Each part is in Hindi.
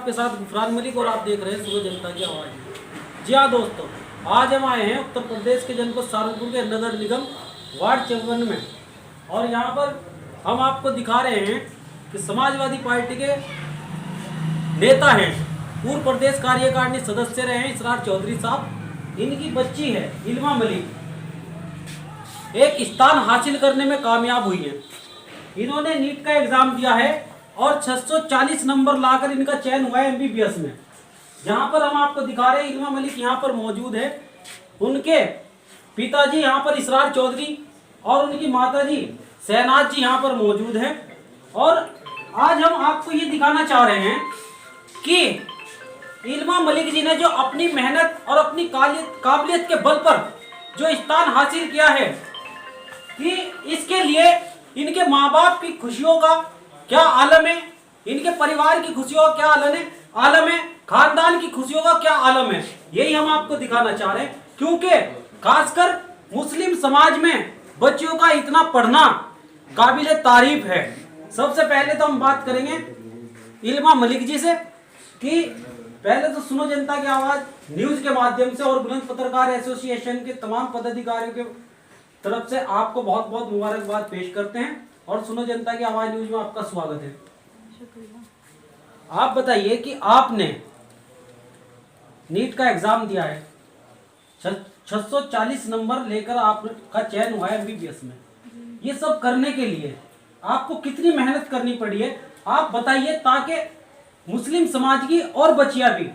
आपके साथ गुफरान मलिक और आप देख रहे हैं सुबह जनता की आवाज़। जी हाँ दोस्तों, आज हम आए हैं उत्तर प्रदेश के जनपद सहारनपुर के नगर निगम वार्ड 54 में, और यहाँ पर हम आपको दिखा रहे हैं कि समाजवादी पार्टी के नेता हैं, पूर्व प्रदेश कार्यकारिणी सदस्य रहे हैं इसरार चौधरी साहब। इनकी बच्ची है इल्मा मलिक, एक स्थान हासिल करने में कामयाब हुई है। इन्होंने नीट का एग्जाम दिया है और 640 नंबर लाकर इनका चयन हुआ है MBBS में। जहां पर हम आपको दिखा रहे हैं इल्मा मलिक यहाँ पर मौजूद है। उनके पिताजी यहाँ पर इसरार चौधरी और उनकी माताजी शहनाज जी यहाँ पर मौजूद हैं। और आज हम आपको ये दिखाना चाह रहे हैं कि इल्मा मलिक जी ने जो अपनी मेहनत और अपनी काबिलियत के बल पर जो स्थान हासिल किया है, कि इसके लिए इनके माँ बाप की खुशियों का क्या आलम है, इनके परिवार की खुशियों का क्या आलम है, खानदान की खुशियों का क्या आलम है, यही हम आपको दिखाना चाह रहे हैं। क्योंकि खासकर मुस्लिम समाज में बच्चियों का इतना पढ़ना काबिले तारीफ है। सबसे पहले तो हम बात करेंगे इल्मा मलिक जी से कि पहले तो सुनो जनता की आवाज न्यूज के माध्यम से और बुलंद पत्रकार एसोसिएशन के तमाम पदाधिकारियों के तरफ से आपको बहुत बहुत मुबारकबाद पेश करते हैं, और सुनो जनता की आवाज न्यूज में आपका स्वागत है। आप बताइए कि आपने नीट का एग्जाम दिया है, 640 नंबर लेकर आपका चयन हुआ है MBBS में। ये सब करने के लिए आपको कितनी मेहनत करनी पड़ी है, आप बताइए, ताकि मुस्लिम समाज की और बच्चियां भी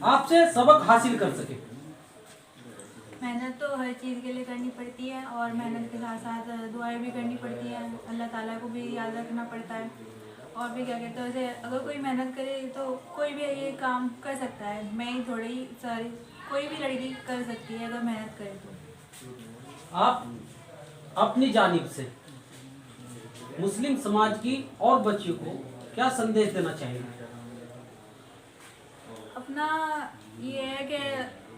आपसे सबक हासिल कर सके। मेहनत तो हर चीज़ के लिए करनी पड़ती है, और मेहनत के साथ साथ दुआएं भी करनी पड़ती है, अल्लाह ताला को भी याद रखना पड़ता है। और भी क्या कहते हैं, वैसे अगर कोई मेहनत करे तो कोई भी ये काम कर सकता है। मैं ही थोड़ी सारी कोई भी लड़की कर सकती है अगर मेहनत करे तो। आप अपनी जानिब से मुस्लिम समाज की और बच्चियों को क्या संदेश देना चाहेंगे? अपना ये है कि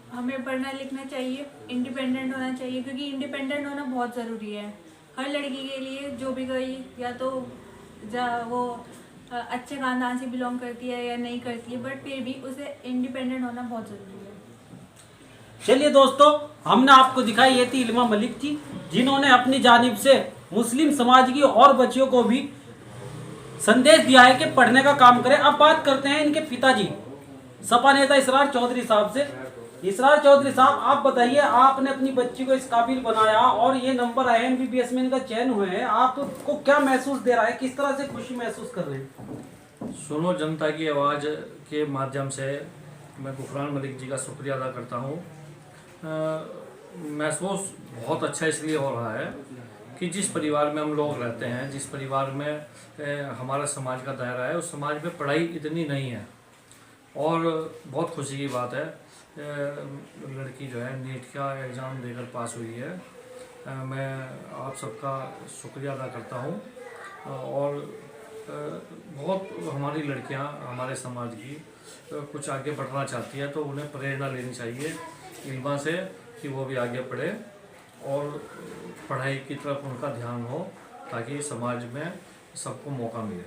हमें पढ़ना लिखना चाहिए, इंडिपेंडेंट होना चाहिए, क्योंकि इंडिपेंडेंट होना बहुत ज़रूरी है हर लड़की के लिए। जो भी कोई या तो वो अच्छे खानदान से बिलोंग करती है या नहीं करती है, बट फिर भी उसे इंडिपेंडेंट होना बहुत ज़रूरी है। चलिए दोस्तों, हमने आपको दिखाई ये थी इल्मा मलिक जी, जिन्होंने अपनी जानिब से मुस्लिम समाज की और बच्चियों को भी संदेश दिया है कि पढ़ने का काम करें। अब बात करते हैं इनके पिताजी सपा नेता इसरार चौधरी साहब से। इसरार चौधरी साहब, आप बताइए, आपने अपनी बच्ची को इस काबिल बनाया और ये नंबर आए MBBS में इनका चयन हुए हैं, आपको क्या महसूस दे रहा है, किस तरह से खुशी महसूस कर रहे हैं? सुनो जनता की आवाज़ के माध्यम से मैं गुफरान मलिक जी का शुक्रिया अदा करता हूँ। महसूस बहुत अच्छा इसलिए हो रहा है कि जिस परिवार में हम लोग रहते हैं, जिस परिवार में हमारा समाज का दायरा है, उस समाज में पढ़ाई इतनी नहीं है, और बहुत खुशी की बात है लड़की जो है नीट का एग्ज़ाम देकर पास हुई है। मैं आप सबका शुक्रिया अदा करता हूँ। और बहुत हमारी लड़कियाँ हमारे समाज की कुछ आगे बढ़ना चाहती है, तो उन्हें प्रेरणा लेनी चाहिए इल्मा से कि वो भी आगे पढ़े और पढ़ाई की तरफ उनका ध्यान हो, ताकि समाज में सबको मौका मिले।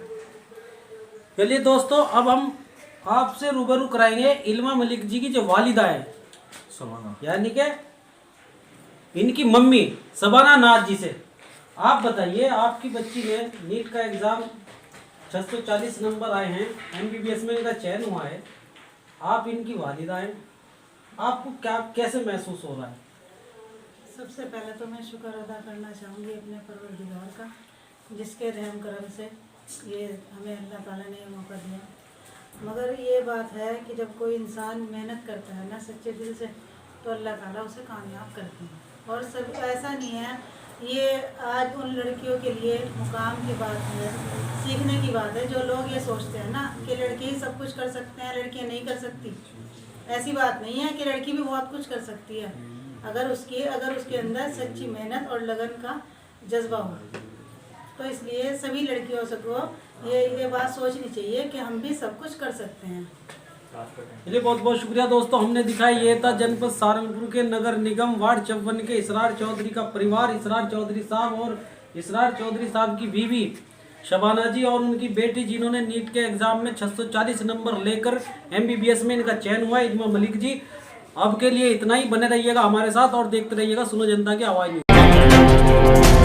चलिए दोस्तों, अब हम आपसे रूबरू कराएंगे इल्मा मलिक जी की जो वालिदा है शबाना, यानी कि इनकी मम्मी शबाना नाज जी से। आप बताइए, आपकी बच्ची ने नीट का एग्ज़ाम 640 नंबर आए हैं, MBBS में इनका चयन हुआ है, आप इनकी वालिदा हैं, आपको कैसे महसूस हो रहा है? सबसे पहले तो मैं शुक्र अदा करना चाहूँगी अपने परवरदिगार का, जिसके रहम करम से ये हमें अल्लाह ताला ने मौका दिया। मगर ये बात है कि जब कोई इंसान मेहनत करता है ना सच्चे दिल से, तो अल्लाह ताला उसे कामयाब करते हैं। और सब ऐसा नहीं है, ये आज उन लड़कियों के लिए मुकाम की बात है, सीखने की बात है। जो लोग ये सोचते हैं ना कि लड़के ही सब कुछ कर सकते हैं, लड़कियाँ नहीं कर सकती, ऐसी बात नहीं है कि लड़की भी बहुत कुछ कर सकती है, अगर उसके अंदर सच्ची मेहनत और लगन का जज्बा हो। तो इसलिए सभी लड़कियों से को ये बात सोचनी चाहिए कि हम भी सब कुछ कर सकते हैं। चलिए, बहुत बहुत शुक्रिया दोस्तों। हमने दिखाई ये था जनपद सहारनपुर के नगर निगम वार्ड 54 के इसरार चौधरी का परिवार, इसरार चौधरी साहब और इसरार चौधरी साहब की बीवी शबाना जी और उनकी बेटी जिन्होंने नीट के एग्जाम में 640 नंबर लेकर MBBS में इनका चयन हुआ, इजमा मलिक जी। अब के लिए इतना ही, बने रहिएगा हमारे साथ और देखते रहिएगा सुनो जनता की आवाज़ न्यूज़।